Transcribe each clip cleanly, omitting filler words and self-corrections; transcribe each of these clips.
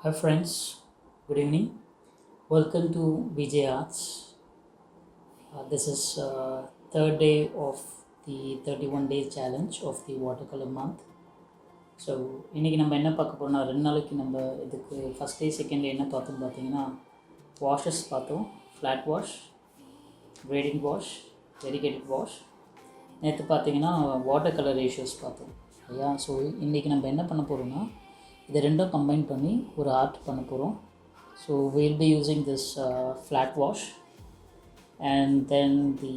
Hi friends, good evening. Welcome to VJ Arts. This is third day of the 31 day challenge of the watercolor month. So இன்றைக்கி நம்ம என்ன பார்க்க போகிறோம்னா 2 நாளைக்கு நம்ம இதுக்கு ஃபஸ்ட் டே செகண்ட் டே என்ன பார்த்தோம் பார்த்தீங்கன்னா வாஷஸ் பார்த்தோம். Flat wash, grading wash, variegated wash. நேற்று பார்த்தீங்கன்னா வாட்டர் கலர் ரேஷியோஸ் பார்த்தோம் இல்லையா. ஸோ இன்றைக்கி நம்ம என்ன பண்ண போகிறோம்னா இதை ரெண்டும் கம்பைன் பண்ணி ஒரு ஆர்ட் பண்ண போகிறோம். So we'll be using this flat wash and then the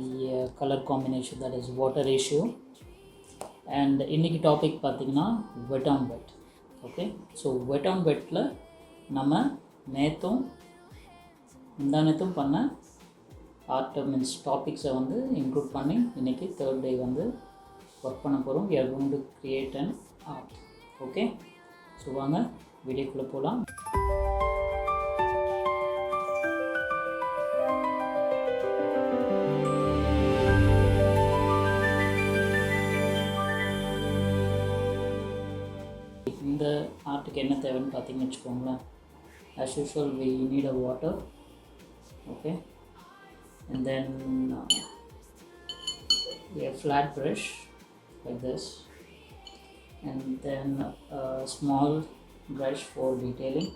color combination, that is water ratio. And இன்னைக்கு டாபிக் பார்த்தீங்கன்னா wet on wet. Okay, so wet on wetல நம்ம நேற்றும் முந்தானேத்தும் பண்ண ஆர்ட் மீன்ஸ் டாபிக்ஸை வந்து இன்க்ளூட் பண்ணி இன்றைக்கி தேர்ட் டே வந்து ஒர்க் பண்ண போகிறோம். we are going to create an art. Okay, so வாங்க வீடியோக்குள்ளே போகலாம். இந்த ஆர்ட்டுக்கு என்ன தேவைன்னு பார்த்தீங்கன்னு வச்சுக்கோங்களேன். as usual we need a water, okay, and then a flat brush like this, and then a small brush for detailing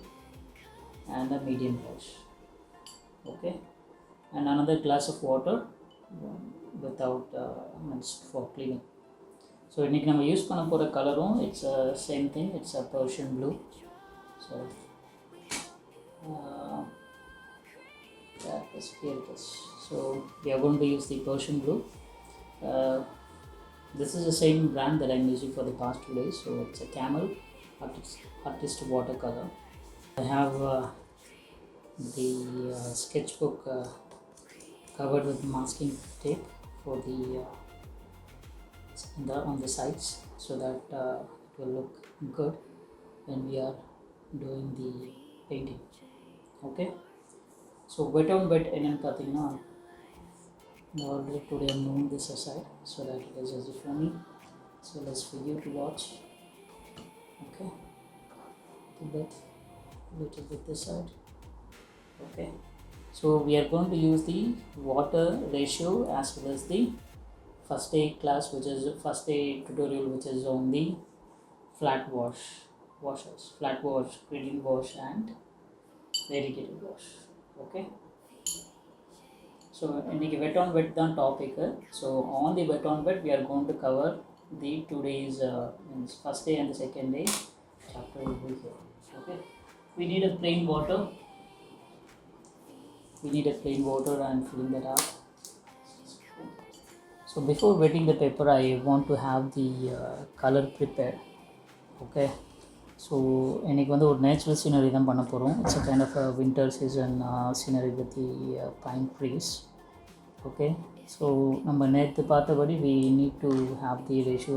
and a medium brush, okay, and another glass of water without means for cleaning. So இன்றைக்கி நம்ம use பண்ண போகிற கலரும் it's same thing, it's a Persian blue. So so we are going to use the Persian blue. This is the same brand that I'm using for the past 2 days. So it's a Camel artist watercolor. I have the sketchbook covered with masking tape for the on the sides, so that it will look good when we are doing the painting. Okay, so wet on wet enna pathina already today I'm moving this aside so that it is easy for me, so let's for you to watch. Okay, little bit this side. Okay, so we are going to use the water ratio as well as the first day class, which is first day tutorial, which is on the flat washes, flat wash, grading wash and variegated wash. Okay, so இன்னைக்கு wet on wet தான் topic. So on the wet on wet we are going to cover the 2 days means first day and the second day chapter will be here. Okay, we need a plain water, and filling that up. So before wetting the paper I want to have the color prepared. Okay, so இன்னைக்கு வந்து ஒரு natural scenery தான் பண்ண போகிறோம். It's a kind of winter season scenery with the pine trees. Okay, so நம்ம நேற்று பார்த்தபடி we need to have the ratio.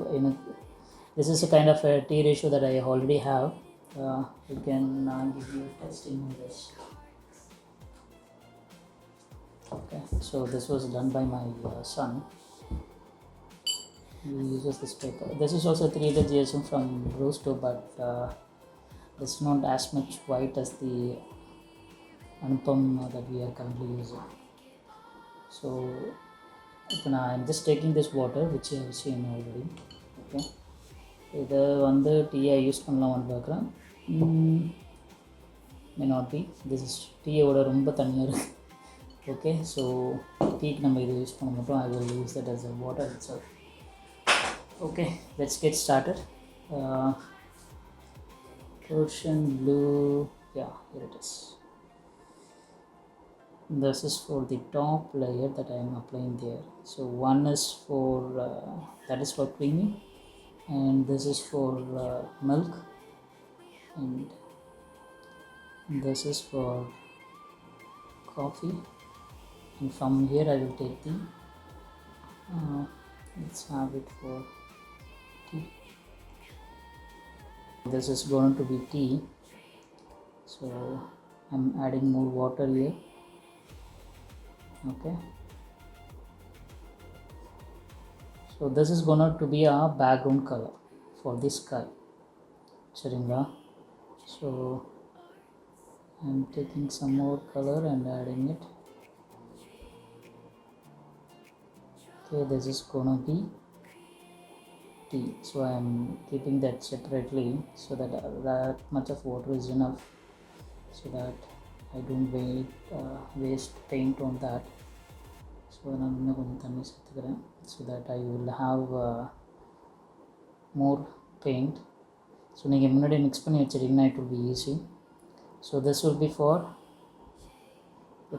This is a kind of a T ratio that I already have. You can give you testing on this. Okay, so this was done by my son. He uses this paper. This is also 300 GSM from Rosto, but it's not as much white as the Anupam that we are currently using. So now I'm just taking this water which I have seen already. Okay, இதை வந்து டீயை use பண்ணலாமான்னு பார்க்குறேன். may not be. This is டீயோட ரொம்ப தண்ணியாக இருக்குது. Okay, so டீக்கு நம்ம இதை யூஸ் பண்ண மாட்டோம். I will use that as a water itself. Okay, let's get started. Persian blue, yeah, here it is. This is for the top layer that I am applying there. So one is for that is for creamy, and this is for milk, and this is for coffee, and from here I will take the let's have it for tea. This is going to be tea, so I'm adding more water here. Okay, so this is going to be a background color for this sky. சரிங்களா? So I'm taking some more color and adding it. Okay, this is gonna be tea, so I'm keeping that separately so that that much of water is enough, so that I don't waste paint on that. So நான் இன்னும் கொஞ்சம் தண்ணி சேர்த்துக்கிறேன், so that I will have more paint. So நீங்கள் முன்னாடி mix பண்ணி வச்சிட்டிங்கன்னா it will be easy. So this will be for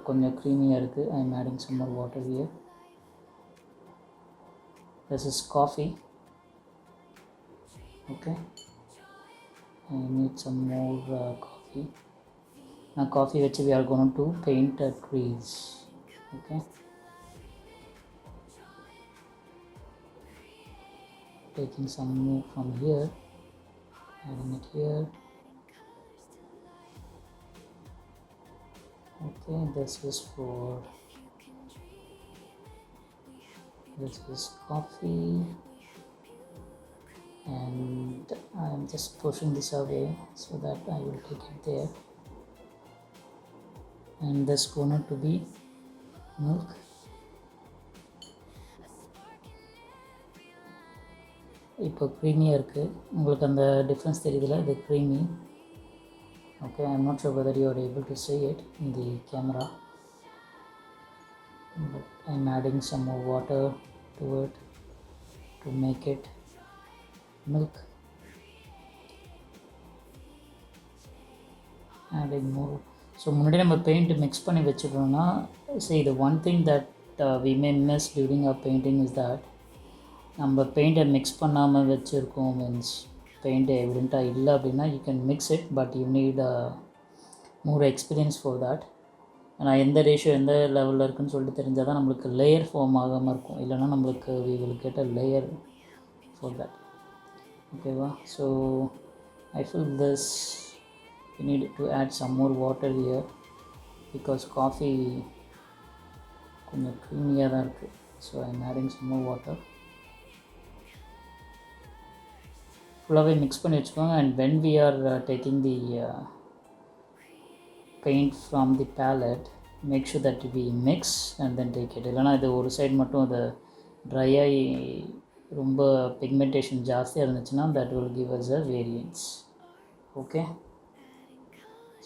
கொஞ்சம் க்ரீமியாக இருக்குது. I am adding some more water here. This is coffee. Okay, I need some more coffee. Now coffee which we are going to paint trees. Okay, taking some more from here, adding it here. Okay, this is coffee, and I am just pushing this away so that I will take it there. And this going to be milk. இப்போ க்ரீமியாக இருக்குது, உங்களுக்கு அந்த difference தெரியுதுல, இது creamy. Okay, I'm not sure whether you are able to see it in the camera, but I'm adding some more water to it to make it milk. Adding more. So முன்னாடி நம்ம paint mix பண்ணி வச்சுக்கணும்னா, see the one thing that we may miss during our painting is that நம்ம பெயிண்டை mix பண்ணாமல் வச்சுருக்கோம். Means paint எவிடெண்ட்டாக இல்லை அப்படின்னா you can mix it, but you need more experience for that. ஆனால் எந்த ரேஷியோ எந்த லெவலில் இருக்குதுன்னு சொல்லிட்டு தெரிஞ்சால் தான் நம்மளுக்கு லேயர் ஃபார்ம் ஆகாமல் இருக்கும், இல்லைனா நம்மளுக்கு we will get a layer for that. ஓகேவா? So I feel this you need to add some more water here because coffee கொஞ்சம் க்ரீமியாக தான் இருக்குது. So I'm adding some more water. ஃபுல்லாகவே மிக்ஸ் பண்ணி வச்சுக்கோங்க. And when we are taking the paint from the palette, make sure that we mix and then take it. இல்லைனா இது ஒரு சைடு மட்டும் அது ட்ரையாகி ரொம்ப பிக்மெண்டேஷன் ஜாஸ்தியாக இருந்துச்சுன்னா that will give us a variance. Okay,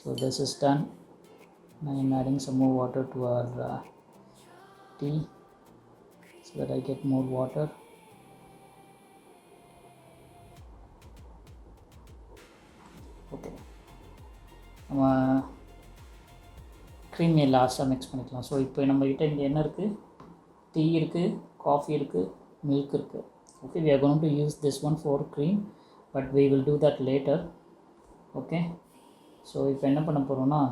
so this is done. I am adding some more water to our tea so that I get more water. Okay, நம்ம க்ரீமியை லாஸ்ட்டாக மிக்ஸ் பண்ணிக்கலாம். ஸோ இப்போ நம்மக்கிட்ட இங்கே என்ன இருக்குது? டீ இருக்குது, காஃபி இருக்குது, மில்க் இருக்குது. Okay, we are going to use this one for cream, but we will do that later. Okay, so இப்போ என்ன பண்ண போகிறோன்னா,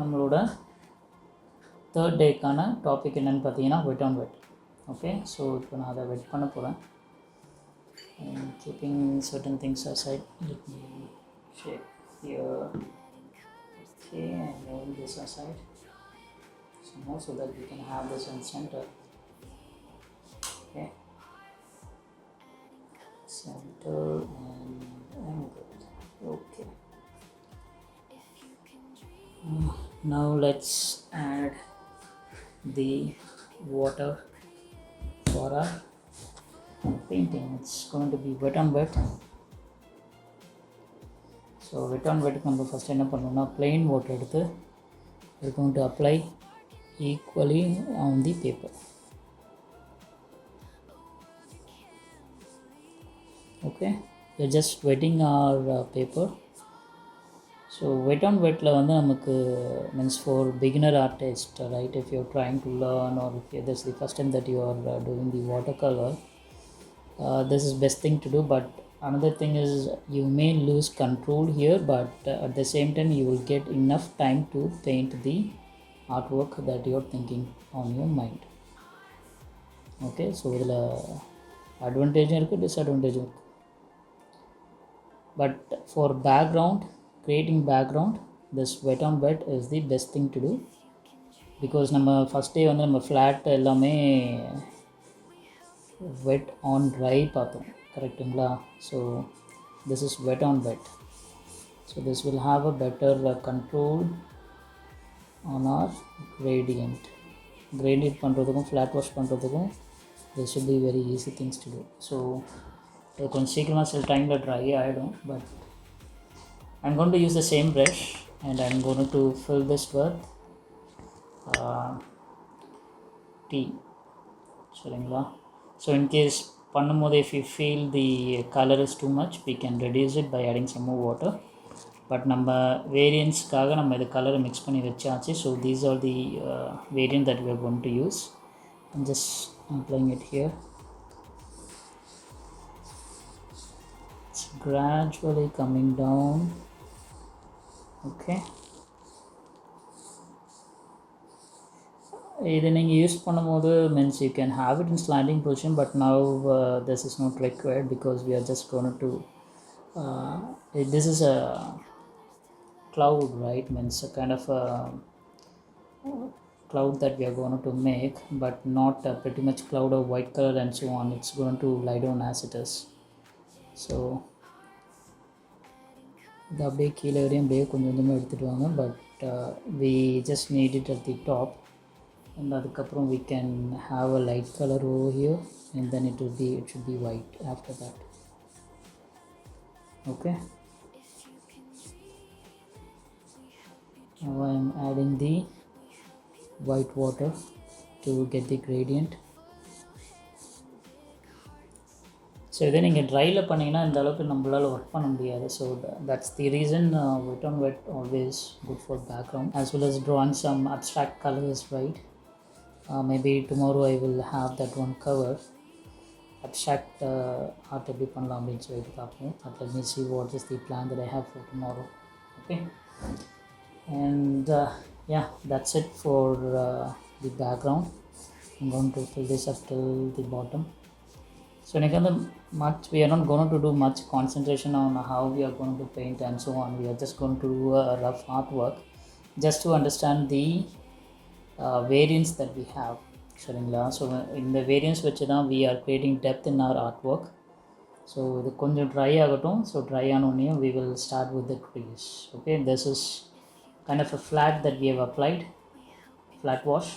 நம்மளோட தேர்ட் டேக்கான டாபிக் என்னென்னு பார்த்தீங்கன்னா வெட் ஆன் வெட். ஓகே, ஸோ இப்போ நான் அதை வெட் பண்ண போகிறேன். I'm keeping certain things aside. Let me check here. Okay, I'm moving this aside somehow so that we can have this in center. Okay, center and angle. Okay, now let's add the water for our painting. It's going to be wet on wet. So wet on wet நம்ம first என்ன பண்ணணும்னா, plain water எடுத்து we're going to apply equally on the paper. Okay, we're just wetting our paper. So wet on wetல வந்து நமக்கு means for beginner artist, right? If you're trying to learn or if this is the first time that you are doing the watercolor, this is best thing to do. But another thing is you may lose control here, but at the same time you will get enough time to paint the artwork that you're thinking on your mind. Okay, so இதில் அட்வான்டேஜும் இருக்குது, டிஸ்அட்வான்டேஜும் இருக்குது. But for background, creating background, this wet on wet is the best thing to do, because நம்ம first day வந்து நம்ம flat எல்லாமே wet on dry பார்த்தோம், கரெக்டுங்களா? So this is wet on wet. So So this will have a better control on our gradient பண்ணுறதுக்கும் flat wash பண்ணுறதுக்கும் this should be very easy things to do. So இது கொஞ்சம் சீக்கிரமாக சில டைமில் try ஆகிடும். But I'm going to use the same brush and I'm going to fill this with tea. சரிங்களா? So in case பண்ணும்போது if you feel the color is too much, we can reduce it by adding some more water. But நம்ம வேரியன்ஸ்க்காக நம்ம இது கலரை mix பண்ணி வச்சாச்சு. So these are the variant that we are going to use. I'm just applying it here. It's gradually coming down. Okay. இதை நீங்கள் use பண்ணும்போது means you can have it in slanting position, but now this is not required because we are just going to this is a cloud, right? Means a kind of a cloud that we are going to make, but not pretty much cloud of white color and so on. It's going to lie down as it is. So the அப்படியே கீழே வரையும் அப்படியே கொஞ்சம் கொஞ்சமாக எடுத்துகிட்டு வாங்க. But we just need it at the top, and அதுக்கப்புறம் we can have a light color over here, and then it should be white after that. Okay. Now I am adding the white water to get the gradient. So இதே நீங்கள் ட்ரையில் பண்ணிங்கன்னா இந்த அளவுக்கு நம்மளால் work பண்ண முடியாது. So that's the reason wet on wet always good for background, as well as drawing some abstract colors, right? Maybe tomorrow I will have that one cover, abstract art எப்படி பண்ணலாம் அப்படின்னு சொல்லிட்டு பார்ப்போம். Let me see what is the plan that I have for tomorrow. Okay. And yeah, that's it for the background. I'm going to fill this up till the bottom. So we are not going to do much concentration on how we are going to paint and so on. We are just going to do a rough artwork just to understand the variants that we have. So in the variants which we are creating depth in our artwork. So the konjam dry agatum. So dry anoniya we will start with the trees. Okay, this is kind of a flat that we have applied, flat wash,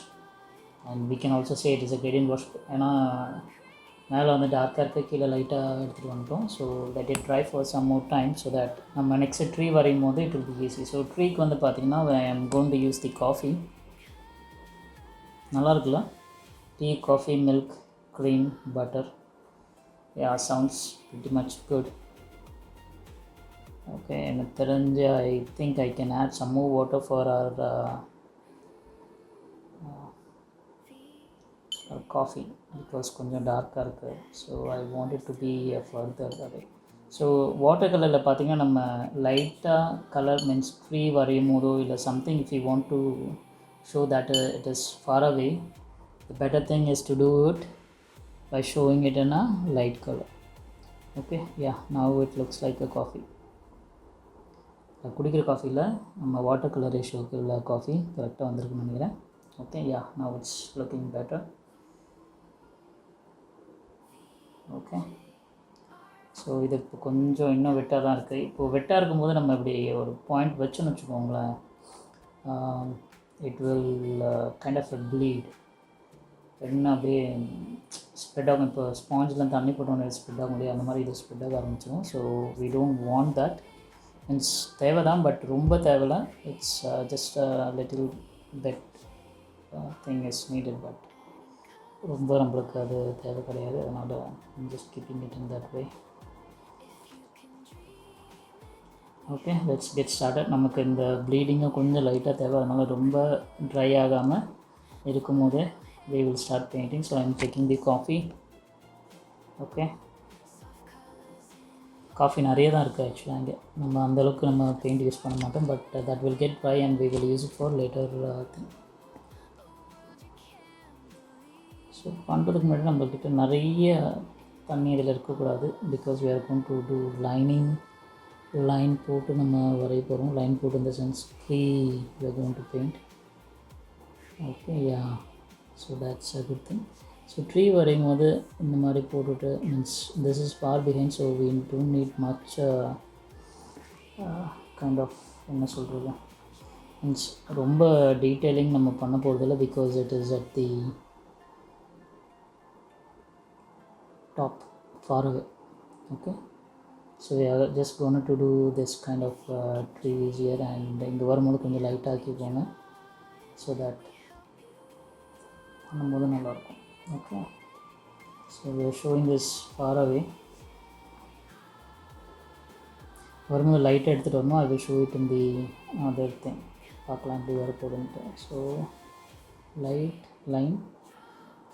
and we can also say it is a gradient wash. மேலே வந்து டார்க்காக இருக்க கீழே லைட்டாக எடுத்துகிட்டு வந்துட்டோம். So let it dry for some more time so that நம்ம next tree வரையும் போது இட் வில் பி ஈஸி. ஸோ ட்ரீக்கு வந்து பார்த்திங்கன்னா I am going to use the coffee. நல்லா இருக்குல்ல? Tea, coffee, milk, cream, butter. Yeah, sounds pretty much good. Okay, எனக்கு தெரிஞ்ச I think I can add some more water for our coffee because கொஞ்சம் டார்க்காக இருக்குது. So I want it to B further away. So water கலரில் பார்த்திங்கன்னா நம்ம லைட்டாக colour means tree வரையும் போதோ இல்லை something if you want to show that it is far away, the better thing is to do it by showing it in a light colour. Okay, yeah, now it looks like a coffee. குடிக்கிற காஃபியில் நம்ம water colour ரேஷியோக்கு உள்ள coffee கரெக்டாக வந்திருக்குன்னு நினைக்கிறேன். Okay, yeah, now it's looking better. Okay, so இது இப்போ கொஞ்சம் இன்னும் வெட்டாக தான் இருக்குது. இப்போது வெட்டாக இருக்கும்போது நம்ம இப்படி ஒரு பாயிண்ட் வச்சோன்னு வச்சுக்கோங்களேன், it will kind of bleed. என்ன அப்படியே ஸ்ப்ரெட் ஆகும். இப்போ ஸ்பாஞ்சில் தண்ணி போட்டோன்னே ஸ்ப்ரெட் ஆக முடியாது, அந்த மாதிரி இது ஸ்ப்ரெட் ஆக ஆரம்பிச்சிடும். So we don't want that. Means தேவை தான், பட் ரொம்ப தேவையில்லை. It's just little bit thing is needed, but ரொம்ப நம்மளுக்கு அது தேவை கிடையாது. அதனால் just keeping it in that way. Okay, let's get started. நமக்கு இந்த ப்ளீடிங்கும் கொஞ்சம் லைட்டாக தேவை, அதனால் ரொம்ப ட்ரை ஆகாமல் இருக்கும் போதே we will start painting. So I am taking the coffee. Okay, coffee நிறைய தான் இருக்குது ஆக்சுவலாக. இங்கே நம்ம அந்தளவுக்கு நம்ம பெயிண்ட் யூஸ் பண்ண மாட்டோம், but that will get try and we will use it for later thing. So பண்ணுறதுக்கு முன்னாடி நம்மக்கிட்ட நிறைய தண்ணி இதில் இருக்கக்கூடாது. Because we are going to do line போட்டு நம்ம வரைய போகிறோம். லைன் போட்டு இந்த sense we are going to paint. Okay, yeah, so that's a good thing. So tree வரையும் போது இந்த மாதிரி போட்டுட்டு means this is for behind, so we don't need much kind of என்ன சொல்கிறது மீன்ஸ் ரொம்ப டீட்டெயிலிங் நம்ம பண்ண போகிறதில்ல, because it is at the top far away. Okay, so we are just going to do this kind of trees here, and இங்கே வரும்போது கொஞ்சம் லைட்டாக ஆக்கி போங்க, ஸோ தட் பண்ணும்போது நல்லாயிருக்கும். Okay, so we are showing this far away. வரும்போது லைட்டாக எடுத்துகிட்டு வரணும். I will show it in the other thing. பார்க்கலாம் எப்படி வரப்போகுதுன்ட்டு. So light line.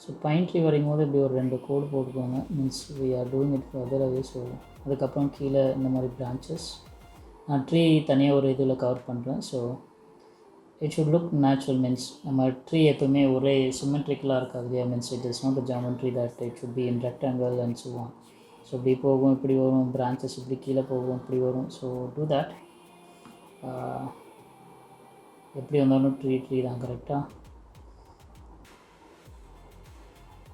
So pine tree வரைக்கும் போது இப்படி ஒரு 2 கோடு போட்டுக்கோங்க. Means we are doing it further away. So அதுக்கப்புறம் கீழே இந்த மாதிரி பிரான்ச்சஸ் நான் ட்ரீ தனியாக ஒரு இதில் கவர் பண்ணுறேன். So it should look natural. Means நம்ம ட்ரீ எப்போவுமே ஒரே சிமெட்ரிக்கலாக இருக்காது இல்லையா. Means it is not a geometry that it should be in rectangle and so on. So இப்படி போகும், இப்படி வரும், பிரான்ச்சஸ் இப்படி கீழே போகும், இப்படி வரும். So do that. எப்படி வந்தாலும் ட்ரீ தான் கரெக்டாக.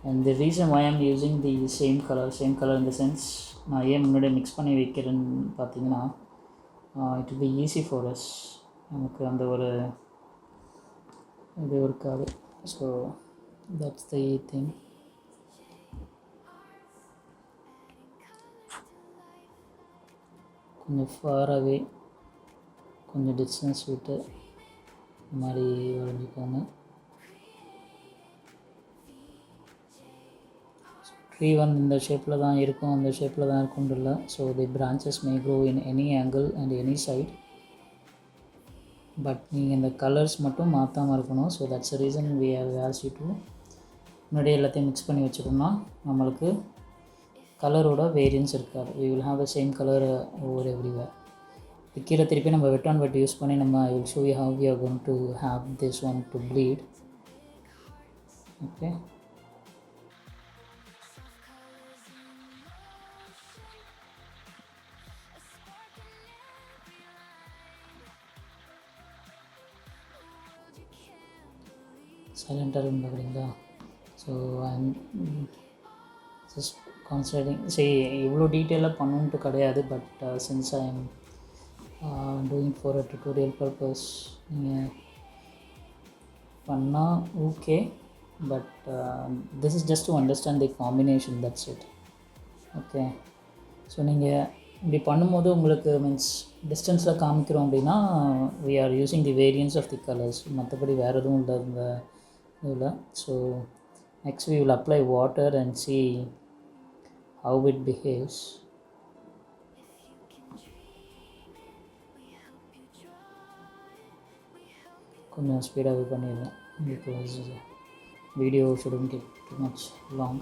And the reason why I am using the same color in the sense, நான் ஏன் முன்னாடி மிக்ஸ் பண்ணி வைக்கிறேன்னு பார்த்தீங்கன்னா, it will be easy for us. நமக்கு அந்த ஒரு இது இருக்காது. So that's the thing. கொஞ்சம் far away, கொஞ்சம் டிஸ்டன்ஸ் விட்டு இந்த மாதிரி வரைஞ்சிக்கோங்க. ட்ரீ வந்து இந்த ஷேப்பில் தான் இருக்கும், அந்த ஷேப்பில் தான் இருக்கும்னு இல்லை. So the branches may grow in any angle and any side, but நீங்கள் இந்த கலர்ஸ் மட்டும் மாற்றாமல் இருக்கணும். So that's reason we have asked you to முன்னாடியே எல்லாத்தையும் மிக்ஸ் பண்ணி வச்சுக்கோம்னா நம்மளுக்கு கலரோட வேரியன்ஸ் இருக்காது. We will have the same colour over everywhere. இது கீழே திருப்பி நம்ம வெட் ஆன் வெட் யூஸ் பண்ணி நம்ம I will show you how we are going to have this one to bleed. Okay, சைலண்ட்டாக இருக்குன்னு பார்க்குறீங்களா. So I'm just concentrating. சரி, இவ்வளோ டீட்டெயிலாக பண்ணணுன்ட்டு கிடையாது, but since I am doing for a tutorial purpose நீங்கள் பண்ணால் okay, but this is just to understand the combination, that's it. Okay, so நீங்கள் இப்படி பண்ணும்போது உங்களுக்கு மீன்ஸ் டிஸ்டன்ஸில் காமிக்கிறோம் அப்படின்னா we are using the variance of the colours, மற்றபடி வேறு எதுவும் இல்லை இந்த இதில். So next we will apply water and see how it behaves. கொஞ்சம் ஸ்பீடாகவே பண்ணிடுறேன், because video shouldn't get too much long.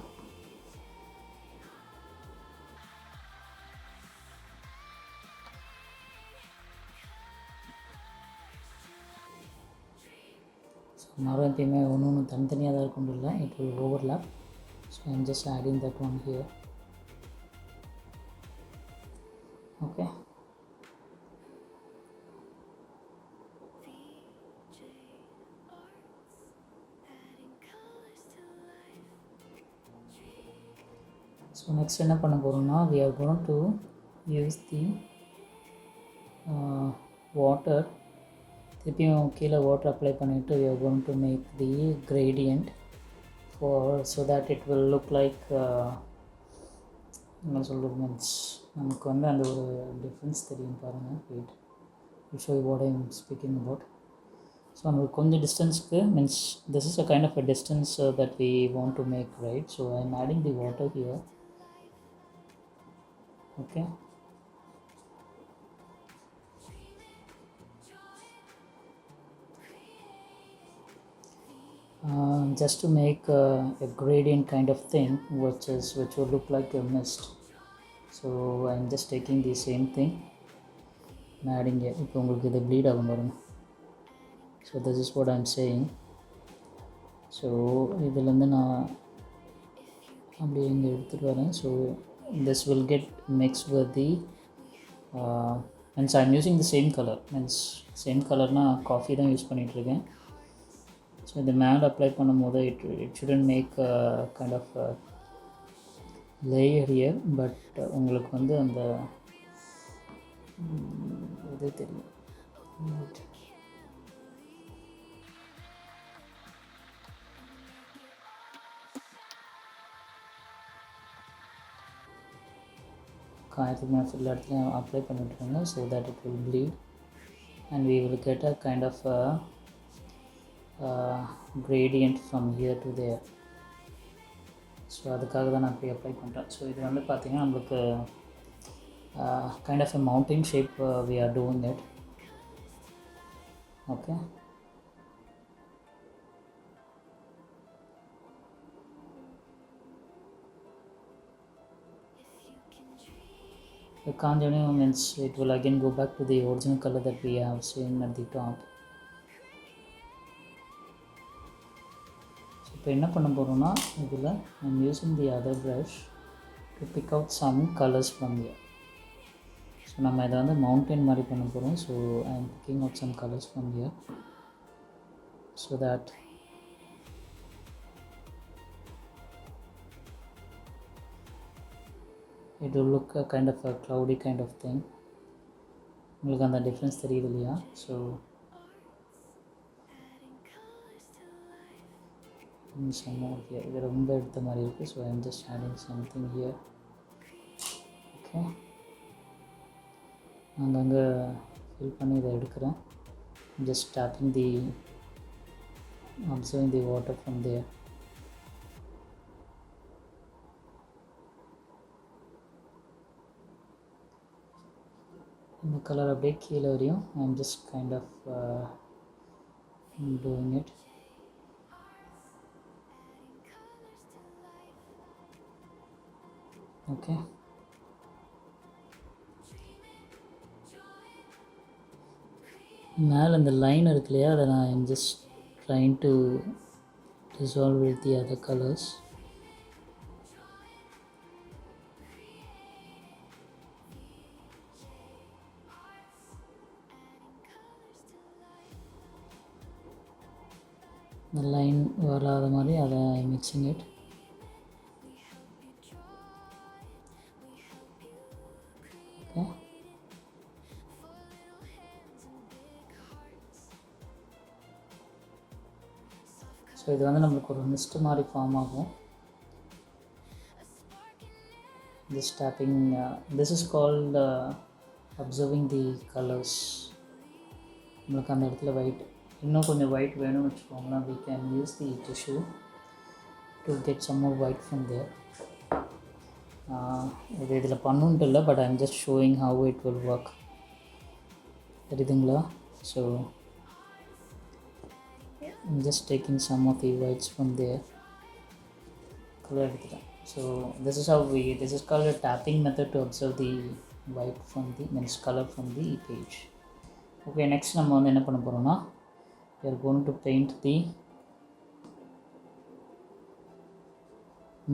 மரம் எப்பயுமே ஒன்று தனித்தனியாக தான் இருக்கும் இல்லை, it will overlap. So I'm just adding that one here. Okay, so next என்ன பண்ண போகிறோம்னா we are going to use the water. திருப்பியும் கீழே வாட்டர் அப்ளை பண்ணிவிட்டு we are going to make the gradient for so that it will look like என்ன சொல்கிறது means நமக்கு வந்து அந்த ஒரு டிஃப்ரென்ஸ் தெரியும் பாருங்கள். Wait will show you what I am speaking about. So நம்மளுக்கு கொஞ்சம் டிஸ்டன்ஸ்க்கு means this is a kind of a distance that we want to make, right? So I am adding the water here. Okay, just to make a gradient kind of thing which will look like a mist. So I'm just taking the same thing and adding it. இப்போ உங்களுக்கு இது bleed ஆகும் பாருங்க. So this is what I'm saying. So இதிலேருந்து நான் அப்படியே இங்கே எடுத்துகிட்டு வரேன். So this will get mixed with the means I'm using the same color. means same colorனா காஃபி தான் யூஸ் பண்ணிகிட்ருக்கேன். ஸோ இந்த மேலே அப்ளை பண்ணும்போது it shouldn't make kind of layer here, but உங்களுக்கு வந்து அந்த இது தெரியும். காயத்துக்கு மேலே எல்லா இடத்துலையும் அப்ளை பண்ணிட்டுருங்க so that it will bleed and we will get a kind of a gradient from here to there. So அதுக்காக தான் நான் அப்படி அப்ளை பண்ணுறேன். ஸோ இது வந்து பார்த்திங்கன்னா நம்மளுக்கு kind of a mountain shape we are doing it. Okay. The continuum means it will again go back to the original color that we have seen at the top. So இப்போ என்ன பண்ண போகிறோம்னா இதில் I'm using the other brush to pick out some colors from here. So நம்ம இதை வந்து mountain மாதிரி பண்ண போகிறோம். So I am picking out some colors from here so that it will look a kind of a cloudy kind of thing. உங்களுக்கு அந்த difference தெரியுது இல்லையா? So some more here. இது ரொம்ப எடுத்த மாதிரி இருக்குது. So I'm just adding something here. Okay. அங்கங்கே ஃபில் பண்ணி இதை எடுக்கிறேன். just tapping the observing the water from there. இந்த கலர் அப்படியே கீழே வரையும் I am just kind of doing it. Okay. மேலே இந்த லைன் இருக்கு இல்லையா, அதை நான் I am just trying to dissolve with the other colors. the line வராத மாதிரி அதை mixing it. Okay. ஸோ இது வந்து நம்மளுக்கு ஒரு மிஸ்ட் மாதிரி ஃபார்ம் ஆகும். this tapping this is called observing the colors. நம்மளுக்கு அந்த இடத்துல ஒயிட் இன்னும் கொஞ்சம் ஒயிட் வேணும்னு வச்சுக்கோங்களேன், we can use the tissue to get some more white from there. இது இதில் பண்ணுன்ட்டு இல்லை, but I'm just showing how it will work. தெரியுதுங்களா? So I'm just taking some of the whites from there. Color எடுத்துட்டேன். So this is called a tapping method to observe the white from the means color from the page. Okay, next நம்ம வந்து என்ன பண்ண போகிறோம்னா we are going to paint the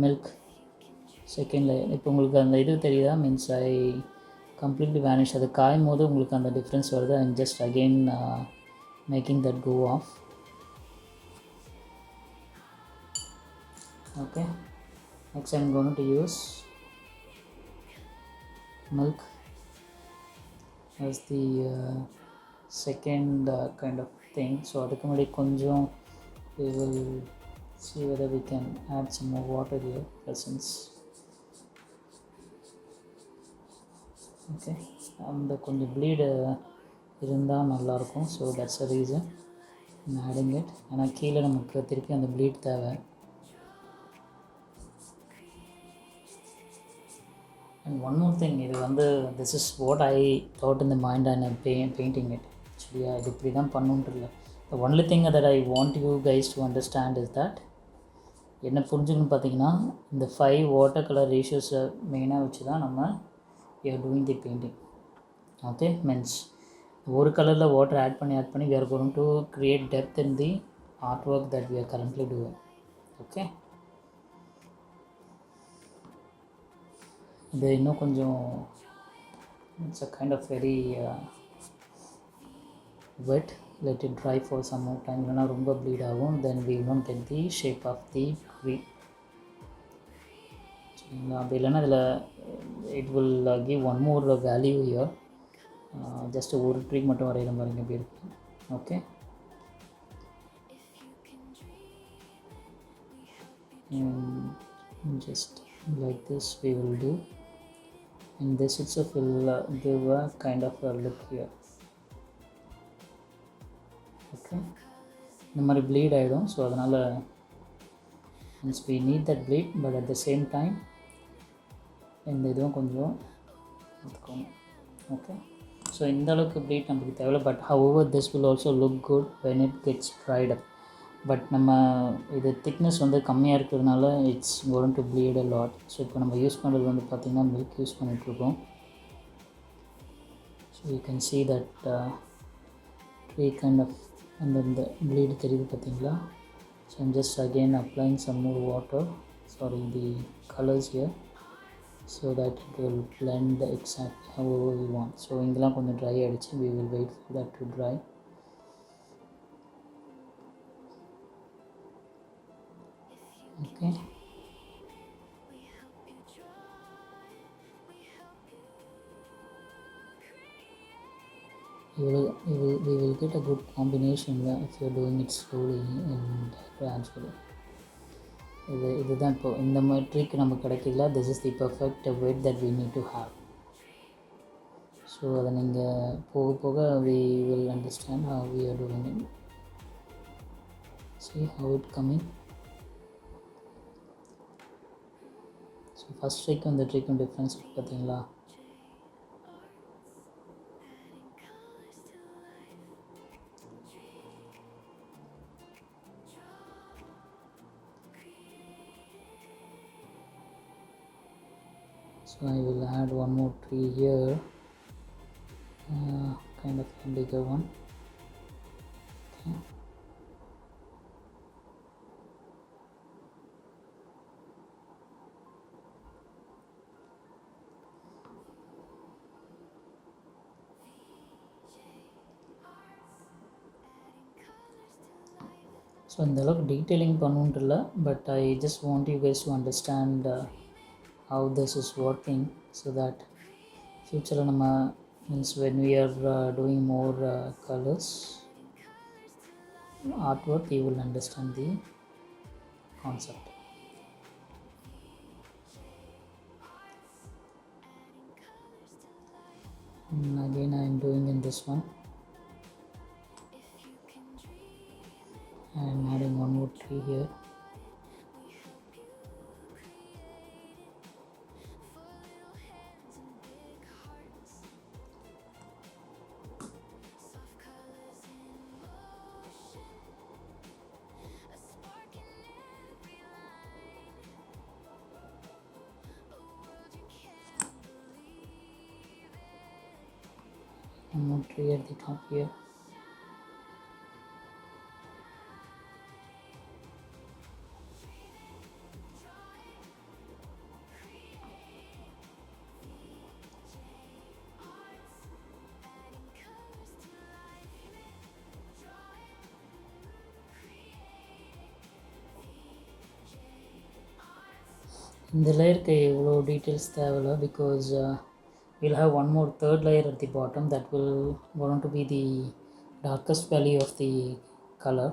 milk second layer. இப்போ உங்களுக்கு அந்த இது தெரியுதா? Means I completely vanish. அது காயும் போது உங்களுக்கு அந்த டிஃப்ரென்ஸ் வருது. I'm just again making that go off. Okay, next I'm going to use milk as the second kind of thing. So அதுக்கு முன்னாடி கொஞ்சம் we will see whether we can add some more water here, essence. Okay, அந்த கொஞ்சம் bleed இருந்தால் நல்லாயிருக்கும். So that's the reason I'm adding it. ஆனால் கீழே நமக்கு திருப்பி அந்த bleed தேவை. And one more thing, இது வந்து this is what I thought in the mind and I'm painting it. Actually இது இப்படி தான் பண்ணுன்ட்டு இல்லை. The only thing that I want you guys to understand is that என்ன புரிஞ்சுக்கணும்னு பார்த்தீங்கன்னா இந்த 5 வாட்டர் கலர் ரேஷியோஸை மெயினாக வச்சு தான் நம்ம we are doing the painting. Okay, means ஒரு கலரில் வாட்டர் ஆட் பண்ணி we are going to create depth in the artwork that we are currently doing. Okay. இது இன்னும் கொஞ்சம் it's a kind of very wet. Let it dry for some more time. இல்லைனா ரொம்ப pleat ஆகும். then we won't get the shape of the tree. சரிங்களா? அப்படி இல்லைன்னா இதில் it will give one more value here. Just ஒரு tree மட்டும் வரைகிற மாதிரி எப்படி இருக்கு. Okay, just like this we will do, and this itself will give a kind of a look here. Okay, இந்த மாதிரி bleed ஆகிடும். ஸோ அதனால் means we need that bleed, but at the same time இந்த இதுவும் கொஞ்சம் எடுத்துக்கோங்க. Okay, so இந்த அளவுக்கு ப்ளீட் நம்மளுக்கு தேவையில்லை. But however this will also look good when it gets dried up. But நம்ம இது திக்னஸ் வந்து கம்மியாக இருக்கிறதுனால it's going to bleed a lot. So இப்போ நம்ம யூஸ் பண்ணுறது வந்து பார்த்திங்கன்னா மில்க் யூஸ் பண்ணிகிட்ருக்கோம். So you can see that tree kind of அந்த ப்ளீடு தெரியுது பார்த்தீங்களா. So I'm just again applying some more water, sorry the colours here, so that it will blend exactly however we want. So ingala konjam dry ayiduchu, we will wait for that to dry. Okay, we will get a good combination if you are doing it slowly and gradually. இதுதான் இப்போ இந்த மாதிரி trick நமக்கு கிடைக்கல. This is the perfect wet that we need to have. So அதை நீங்கள் போக போக we will understand how we are doing it. See how it coming. So first ட்ரிக்கும் இந்த ட்ரிக்கும் டிஃப்ரென்ஸ் பார்த்தீங்களா. So I will add one more tree here, kind of a bigger one. Okay. So இந்த அளவுக்கு டீட்டெயிலிங் பண்ணணுன்ட்டு இல்லை, but I just want you guys to understand how this is working, so that future nama means when we are doing more colors artwork, you will understand the concept. And again I am doing in this one, I am adding one more tree here. One more tree at the top here. இந்த லேயருக்கு இவ்வளோ details தேவையில்லை, because we'll have one more third layer at the bottom that will going to be the darkest value of the color,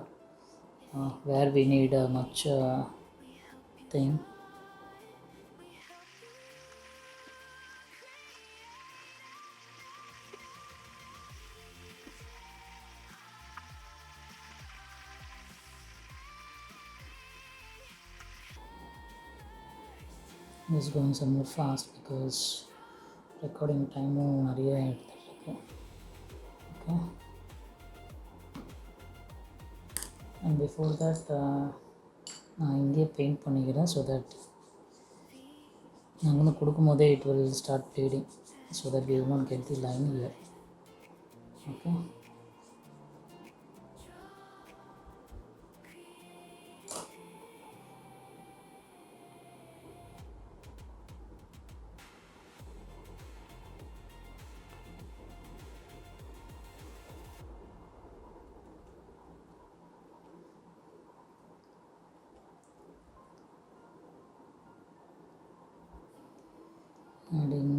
where we need a much thing. It's going some more fast because recording time நிறைய எடுத்துகிட்ருக்கு. Okay, and before that நான் இங்கேயே paint பண்ணிக்கிறேன், so that நாங்கள் வந்து கொடுக்கும் போதே it will start bleeding, so that we will not get the line here. Okay, adding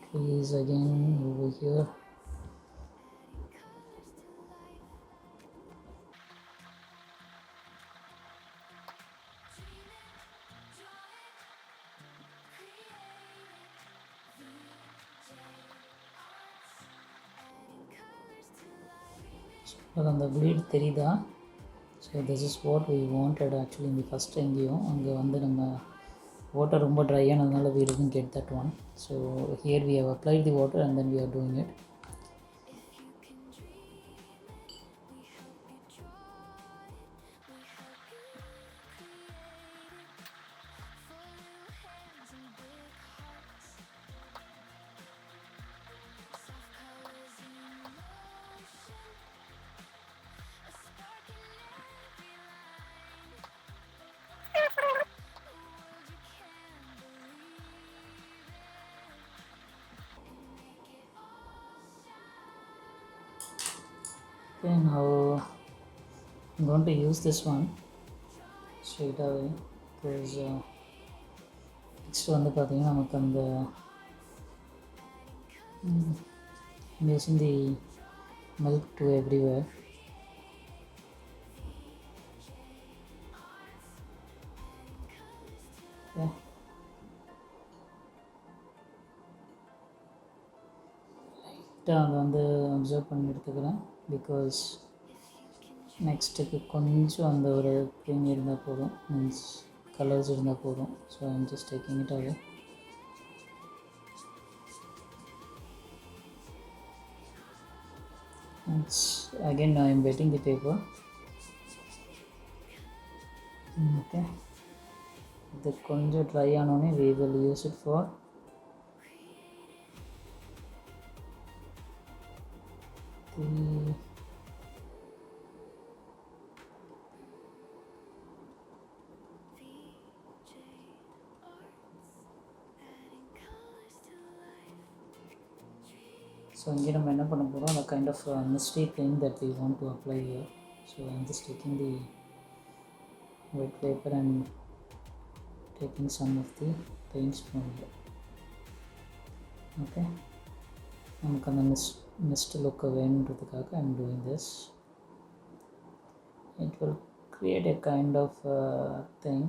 trees again over here. அந்த bleed தெரியுதா? So this is what we wanted actually இந்த ஃபஸ்ட் எங்கேயும் அங்கே வந்து நம்ம water ரொம்ப ட்ரை ஆனதுனால we didn't get that one. So here we have applied the water and then we are doing it. Okay, now I'm going to use this one straight away because next வந்து பார்த்தீங்கன்னா நமக்கு அந்த I'm using the milk to everywhere. Okay. லைட்டாக அதை வந்து observe பண்ணி எடுத்துக்கிறேன் because நெக்ஸ்ட்டுக்கு கொஞ்சம் அந்த ஒரு க்ரீம் இருந்தால் போதும், மீன்ஸ் கலர்ஸ் இருந்தால் போதும். So I'm just taking it away. Again I am wetting the paper. Okay, இது கொஞ்சம் ட்ரை ஆனோடனே we will use it for the so இங்கே நம்ம என்ன பண்ண போகிறோம், the kind of misty thing that we want to apply here. So I'm just taking the white paper and taking some of the paints from here. Okay, நமக்கு அந்த mist look வேணுன்றதுக்காக I'm doing this. It will create a kind of thing,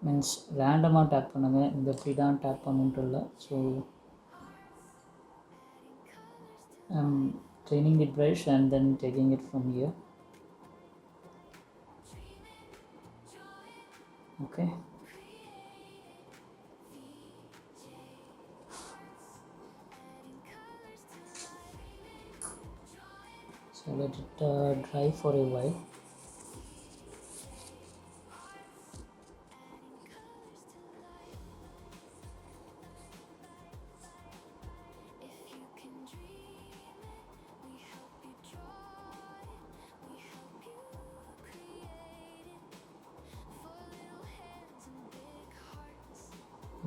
means randomமாக tap பண்ணுங்க, இந்த இப்படி தான் tap பண்ணுன்ட்டு இல்லை. So I'm cleaning the brush and then taking it from here. Okay, so let it dry for a while.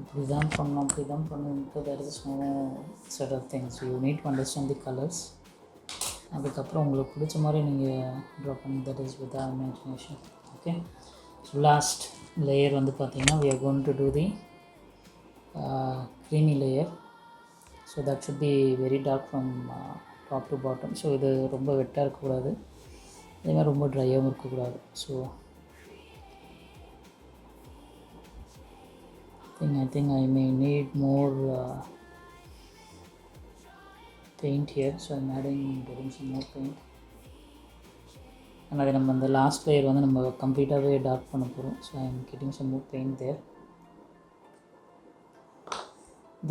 இப்படி தான் பண்ணணும், அப்படி தான் பண்ணணுன்ட்டு there is no set of things. You need to understand the colors. அதுக்கப்புறம் உங்களுக்கு பிடிச்ச மாதிரி நீங்கள் ட்ரா பண்ணி, that is with the imagination. Okay, so last layer வந்து பார்த்தீங்கன்னா we are going to do the creamy layer. So that should be very dark from top to bottom. So இது ரொம்ப வெட்டாக இருக்கக்கூடாது, அதேமாதிரி ரொம்ப ட்ரையாகவும் இருக்கக்கூடாது. So I think I may need more paint here, so I'm getting some more paint. and அதை நம்ம அந்த last layer வந்து நம்ம கம்ப்ளீட்டாகவே டார்க் பண்ண போகிறோம். So I am getting some more paint there.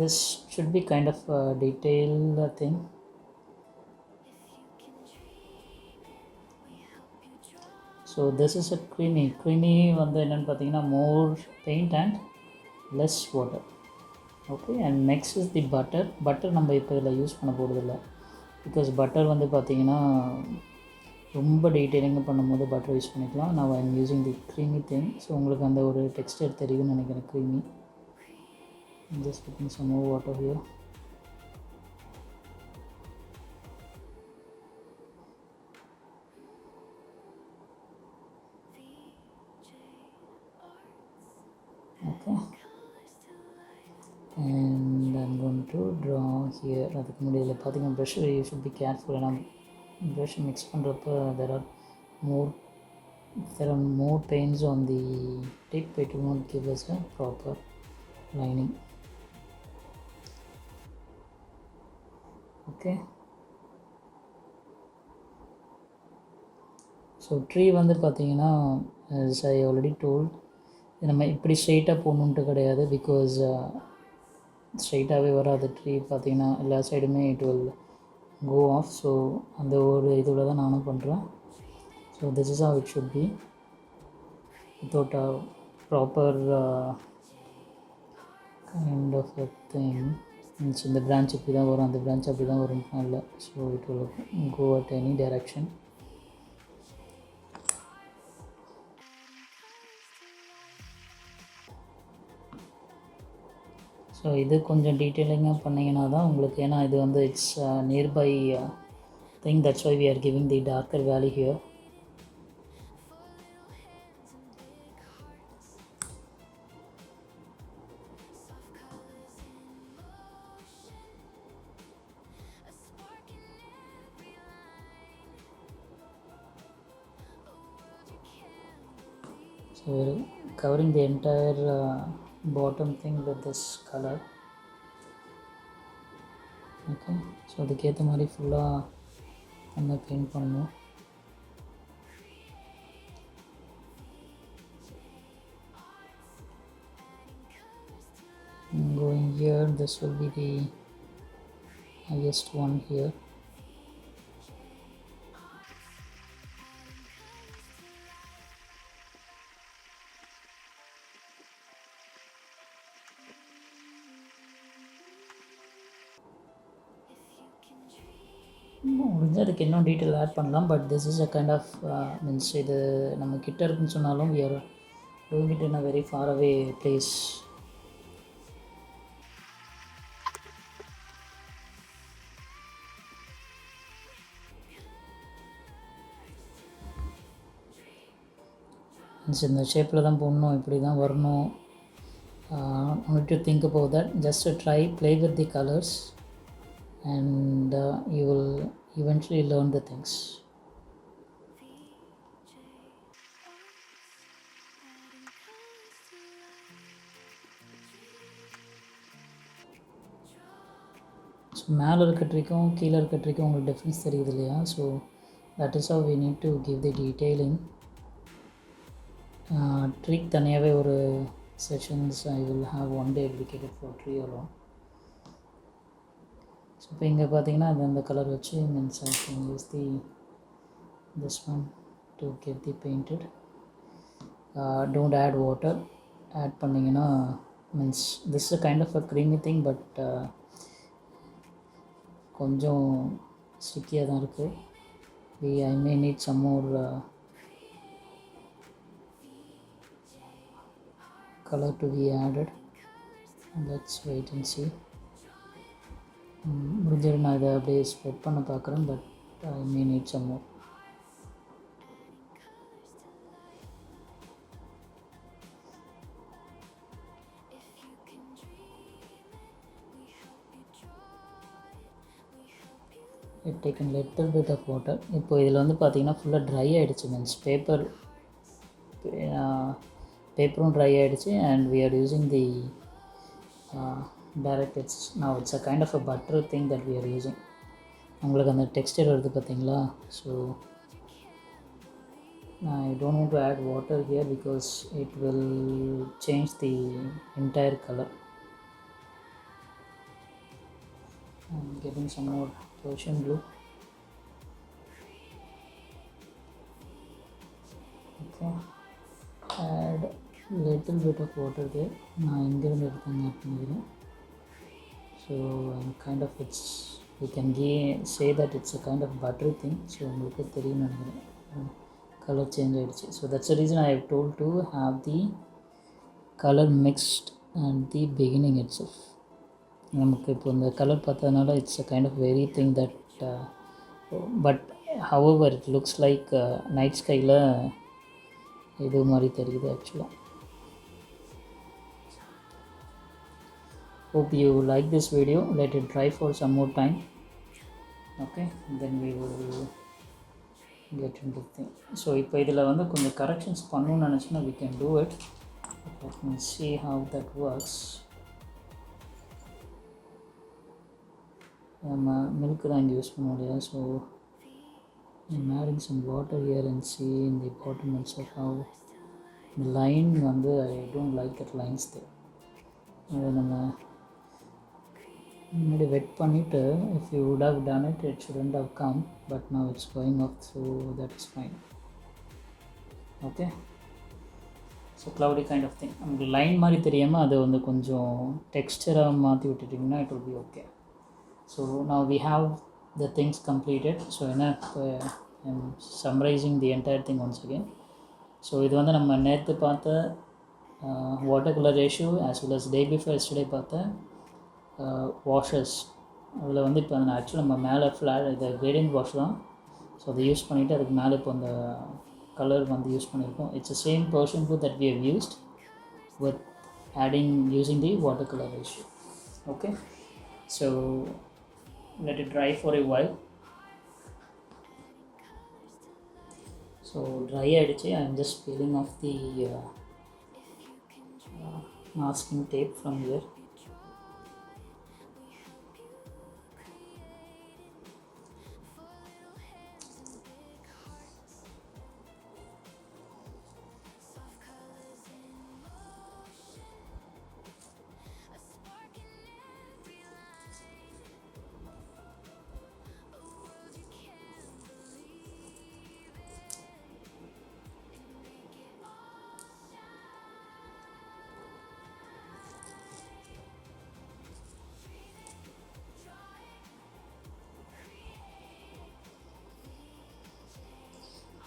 This should be kind of a detailed thing. So this is a creamy வந்து என்னென்னு பார்த்தீங்கன்னா more paint and less water. Okay, and next is the butter நம்ம இப்போ இதில் use பண்ண போகிறதில்ல, because butter வந்து பார்த்திங்கன்னா ரொம்ப டீட்டெயிலிங்காக பண்ணும்போது பட்டர் யூஸ் பண்ணிக்கலாம். நான் I am using the creamy thing. So உங்களுக்கு அந்த ஒரு டெக்ஸ்டர் தெரியுதுன்னு நினைக்கிறேன். Creamy, just putting some more water here. Okay, and I'm going to draw here. அதுக்கு முன்னாடி பார்த்தீங்கன்னா brush you should be careful. ஏன்னா ப்ரஷ் மிக்ஸ் பண்ணுறப்ப there are more paints on the tip. It will not give us a proper lining. Okay, so tree வந்து பார்த்திங்கன்னா as I already told, நம்ம இப்படி ஸ்ட்ரெயிட்டாக போகணுன்ட்டு கிடையாது. பிகாஸ் ஸ்ட்ரெயிட்டாகவே வராது. ட்ரீ பார்த்திங்கன்னா எல்லா சைடுமே it will go off. So அந்த ஒரு இதில் தான் நானும் பண்ணுறேன். So this is how it should be without a proper kind of a thing. Means இந்த பிரான்ச் இப்படி தான் வரும், அந்த பிரான்ச் அப்படி தான் வரும் இல்லை. So it will go at any direction. So இது கொஞ்சம் டீட்டெயிலிங்காக பண்ணிங்கன்னா தான் உங்களுக்கு, ஏன்னா இது வந்து it's nearby thing, that's why we are giving the darker value here. So we're covering the entire bottom thing with this color. Okay, so அதுக்கேற்ற மாதிரி ஃபுல்லாக நம்ம பெயிண்ட் பண்ணணும். Going here, this will be the highest one here. முடிஞ்சால் அதுக்கு இன்னும் detail add பண்ணலாம். But this is a kind of means இது நம்ம கிட்ட இருக்குன்னு சொன்னாலும் we are doing it in a very far away place. Means இந்த ஷேப்பில் தான் போடணும், இப்படி தான் வரணும். need to think about that. Just try, play with the colors, and you will eventually learn the things. So மேலே இருக்க ட்ரிக்கும் கீழே இருக்க ட்ரிக்கும் உங்களுக்கு டிஃப்ரென்ஸ் தெரியுது இல்லையா? So that is how we need to give the detailing. Trick தனியாகவே ஒரு sessions I will have one day dedicated for tree alone. So இப்போ இங்கே பார்த்தீங்கன்னா அது அந்த கலர் வச்சு means I can use this one to get the painted. Don't add water. Add பண்ணிங்கன்னா means this is a kind of a creamy thing, but கொஞ்சம் ஸ்டிக்கியாக தான் இருக்குது. I may need some more color to be added. Let's wait and see. முடிஞ்சது நான் இதை அப்படியே spread பண்ண பார்க்குறேன், but I may need some more. taken little bit of water. இப்போ இதில் வந்து பார்த்திங்கன்னா ஃபுல்லாக ட்ரை ஆகிடுச்சு. மீன்ஸ் பேப்பரும் ட்ரை ஆகிடுச்சு. And we are using the direct, it's a kind of a butter thing that we are using. உங்களுக்கு அந்த டெக்ஸ்டர் வருது பார்த்தீங்களா? So I don't want to add water here because it will change the entire color. I'm getting some more Persian blue. Okay, add little bit of water there. நான் இங்கிருந்து எடுத்தாங்க add பண்ணிக்கிறேன். So kind of we can say that it's a kind of buttery thing. So உங்களுக்கு தெரியும்னு நினைக்கிறேன். color change ஆகிடுச்சு. So that's the reason I have told to have the color mixed at the beginning itself. நமக்கு இப்போ இந்த colour பார்த்ததுனால it's a kind of very thing that but however it looks like night ஸ்கையில் இது மாதிரி தெரியுது ஆக்சுவலாக. Hope you like this video. Let it dry for some more time. Okay, then we will get into the thing. So இப்போ இதில் வந்து கொஞ்சம் corrections பண்ணணும்னு நினச்சினா we can do it. Let me see how that works. நம்ம milk தான் இங்கே use பண்ண முடியாது. So I'm adding some water here and see in the bottom also how the line வந்து I don't like that lines there. அதை நம்ம முன்னாடி வெட் பண்ணிவிட்டு if you would have done it, it shouldn't have come, but now it's going off, so that is fine. Okay, so cloudy kind of thing. உங்களுக்கு line மாதிரி தெரியாமல் அதை வந்து கொஞ்சம் டெக்ஸ்டராக மாற்றி விட்டுட்டிங்கன்னா it will be okay. So now we have the things completed. So என்ன I'm summarizing the entire thing once again. So இது வந்து நம்ம நேற்று பார்த்த water colour ratio as well as day before yesterday பார்த்த வாஷஸ். அதில் வந்து இப்போ ஆக்சுவலாக நம்ம மேலே ஃப்ளாட் இது கிரேடியன்ட் வாஷ் தான். ஸோ அதை யூஸ் பண்ணிவிட்டு அதுக்கு மேலே இப்போ அந்த கலர் வந்து யூஸ் பண்ணியிருக்கோம். It's same Persian blue that we have used with adding using the water colour ratio. Okay, so let it dry for a while. So dry ஆகிடுச்சு. I am just peeling off the masking tape from here.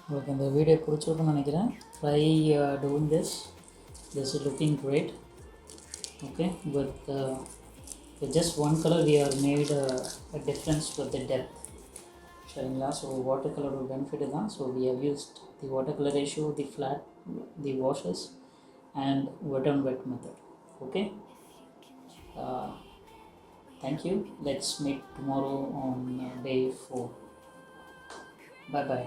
உங்களுக்கு இந்த video பிடிச்சிருக்குன்னு நினைக்கிறேன். Try doing this is looking great. Okay, with just one color we have made a difference with the depth. சரிங்களா? So water கலரோட benefit தான். So we have used the watercolor ratio, the flat, the washes and wet on wet method. Okay, thank you. Let's meet tomorrow on day 4. Bye bye.